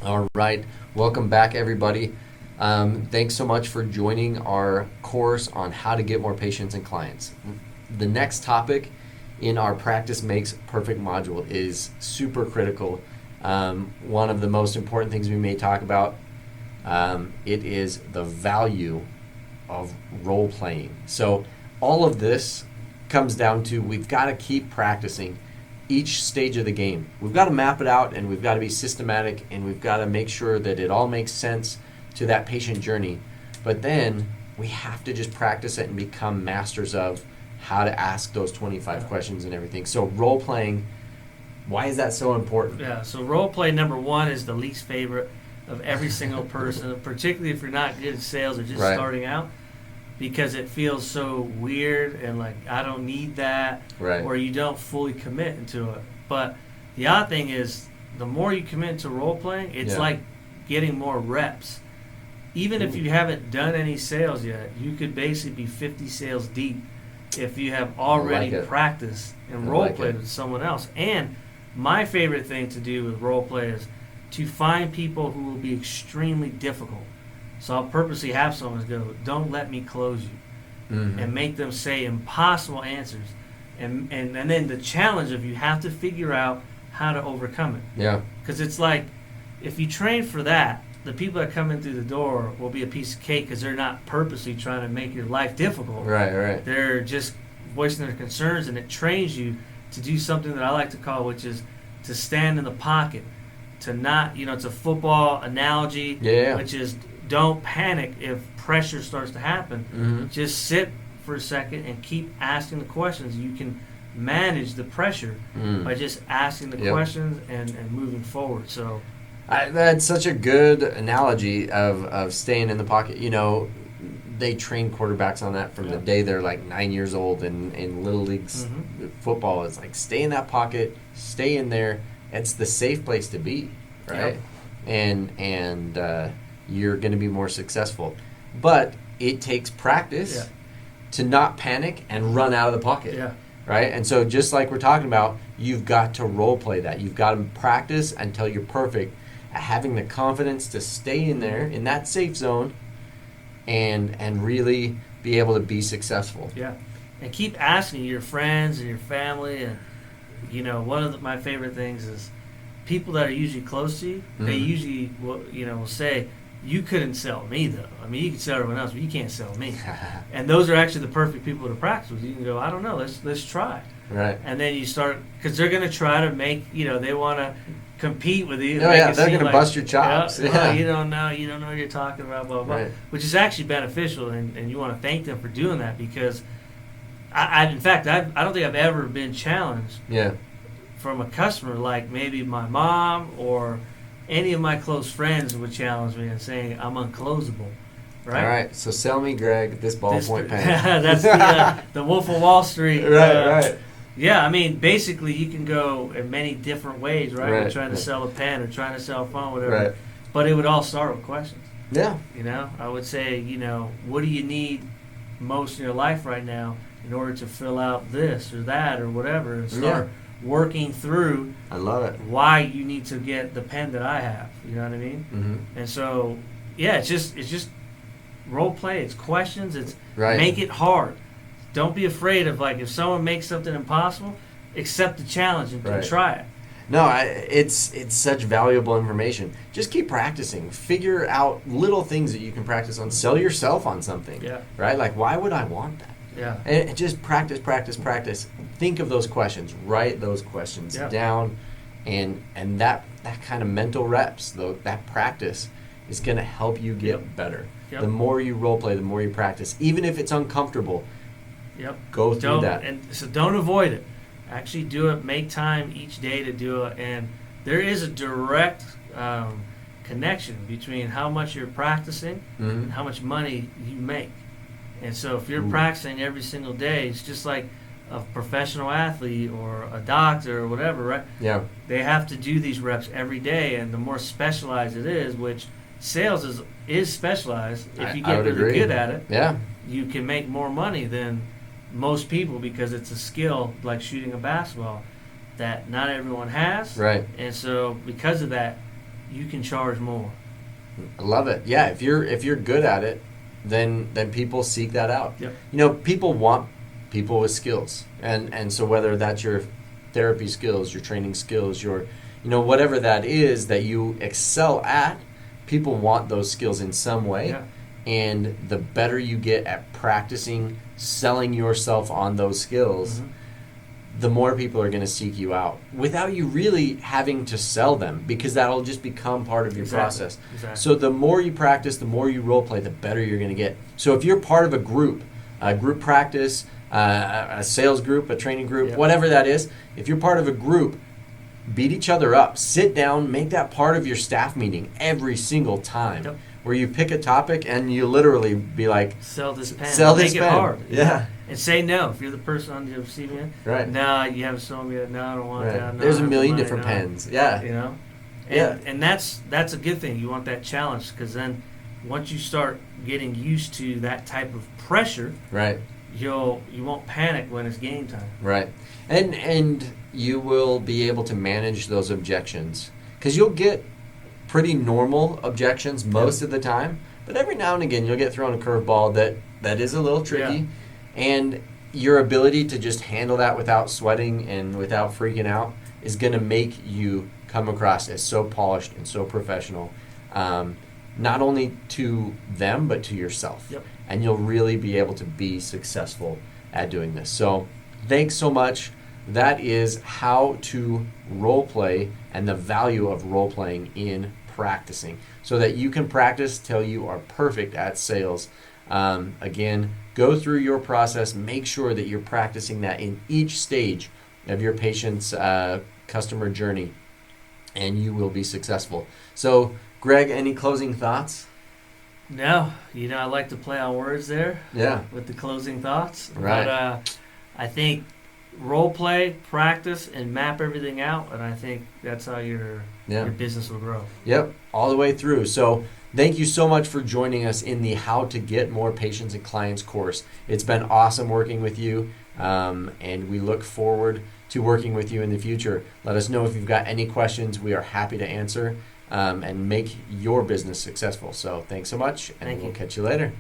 All right, welcome back, everybody. Thanks so much for joining our course on how to get more patients and clients. The next topic in our Practice Makes Perfect module is super critical. One of the most important things we may talk about. It is the value of role playing. So all of this comes down to we've got to keep practicing each stage of the game. We've got to map it out, and we've got to be systematic, and we've got to make sure that it all makes sense to that patient journey. But then we have to just practice it and become masters of how to ask those 25 questions and everything. So role playing, why is that so important? Yeah, so role play number one is the least favorite of every single person, particularly if you're not good at sales or just Right. starting out, because it feels so weird and like I don't need that, Right. or you don't fully commit into it. But the odd thing is, the more you commit to role playing, it's Yeah. like getting more reps. Even if you haven't done any sales yet, you could basically be 50 sales deep if you have already it. practiced and I role like played it. with someone else. And my favorite thing to do with role play is to find people who will be extremely difficult. So I'll purposely have someone go, don't let me close you, Mhm. and make them say impossible answers. And then the challenge of you have to figure out how to overcome it. Yeah. Because it's like, if you train for that, the people that come in through the door will be a piece of cake because they're not purposely trying to make your life difficult. Right. They're just voicing their concerns, and it trains you to do something that I like to call, which is to stand in the pocket, to not, it's a football analogy, Yeah. which is don't panic if pressure starts to happen. Mhm. Just sit for a second and keep asking the questions. You can manage the pressure Mm. by just asking the Yep. questions and moving forward. So, That's such a good analogy of staying in the pocket. They train quarterbacks on that from the Yeah. day they're like 9 years old, and in little leagues football is like stay in that pocket, stay in there. It's the safe place to be, right? And you're going to be more successful. But it takes practice Yeah. to not panic and run out of the pocket. yeah. Right? And so just like we're talking about, you've got to role play that. You've got to practice until you're perfect at having the confidence to stay in there in that safe zone and really be able to be successful. Yeah, and keep asking your friends and your family, and one of my favorite things is people that are usually close to you. They Mhm. usually will say, "You couldn't sell me though. I mean, you can sell everyone else, but you can't sell me." And those are actually the perfect people to practice with. You can go, "I don't know, let's try," Right. and then you start, because they're going to try to make they want to compete with you. Oh, make yeah, it they're seem gonna like, bust your chops. well, Yeah. you don't know what you're talking about, blah blah, Right. which is actually beneficial, and you want to thank them for doing that, because in fact, I don't think I've ever been challenged Yeah. from a customer like maybe my mom or any of my close friends would challenge me and saying I'm unclosable, right? All right. So sell me, Greg, this ballpoint pen. That's the Wolf of Wall Street. Right. Yeah, I mean, basically, you can go in many different ways, right? Right, We're trying to right. sell a pen or trying to sell a phone, whatever. Right. But it would all start with questions. Yeah. I would say, what do you need most in your life right now in order to fill out this or that or whatever, and start working through I love it. why you need to get the pen that I have. You know what I mean? Mm-hmm. And so, yeah, it's just role play. It's questions. It's Right. make it hard. Don't be afraid of, like, if someone makes something impossible, accept the challenge and Right. try it. No, it's such valuable information. Just keep practicing. Figure out little things that you can practice on. Sell yourself on something. Yeah. Right? Like, why would I want that? Yeah. And just practice. Think of those questions. Write those questions Yeah. down, and that kind of mental reps, that practice, is going to help you get Yep. better. Yep. The more you role play, the more you practice, even if it's uncomfortable. Yep. Go through that. And so don't avoid it. Actually do it. Make time each day to do it. And there is a direct connection between how much you're practicing Mhm. and how much money you make. And so if you're Ooh. practicing every single day, it's just like a professional athlete or a doctor or whatever, right? Yeah. They have to do these reps every day, and the more specialized it is, which sales is specialized. If you I get would really agree. good at it, Yeah. you can make more money than most people, because it's a skill like shooting a basketball that not everyone has. Right. And so because of that, you can charge more. I love it. Yeah, if you're good at it, then people seek that out. Yep. You know, people want people with skills, and so whether that's your therapy skills, your training skills, your whatever that is that you excel at, people want those skills in some way. Yeah. And the better you get at practicing selling yourself on those skills, the more people are going to seek you out without you really having to sell them, because that'll just become part of your process. Exactly. So the more you practice, the more you role play, the better you're going to get. So if you're part of a group practice, a sales group, a training group, Yep. whatever that is, if you're part of a group, beat each other up. Sit down, make that part of your staff meeting every single time. Yep. Where you pick a topic and you literally be like, Sell this pen. sell this Make pen. it hard. Yeah. And say no. If you're the person on the receiving end, Right. no, you haven't sold me that. No, I don't want Right. that. No, There's I a have million the money, different no. pens. Yeah. You know? Yeah. And that's a good thing. You want that challenge, because then once you start getting used to that type of pressure, Right. you won't panic when it's game time. Right. And you will be able to manage those objections, because you'll get pretty normal objections most of the time, but every now and again you'll get thrown a curveball that is a little tricky. And your ability to just handle that without sweating and without freaking out is going to make you come across as so polished and so professional, not only to them but to yourself. Yep. And you'll really be able to be successful at doing this. So thanks so much. That is how to role play and the value of role playing in practicing, so that you can practice till you are perfect at sales. Again, go through your process. Make sure that you're practicing that in each stage of your patient's customer journey, and you will be successful. So, Greg, any closing thoughts? No, I like to play on words there Yeah. with the closing thoughts. Right. But I think role play, practice, and map everything out, and I think that's how your business will grow. Yep, all the way through. So thank you so much for joining us in the How to Get More Patients and Clients course. It's been awesome working with you, and we look forward to working with you in the future. Let us know if you've got any questions. We are happy to answer and make your business successful. So thanks so much, and Thank we'll you. catch you later.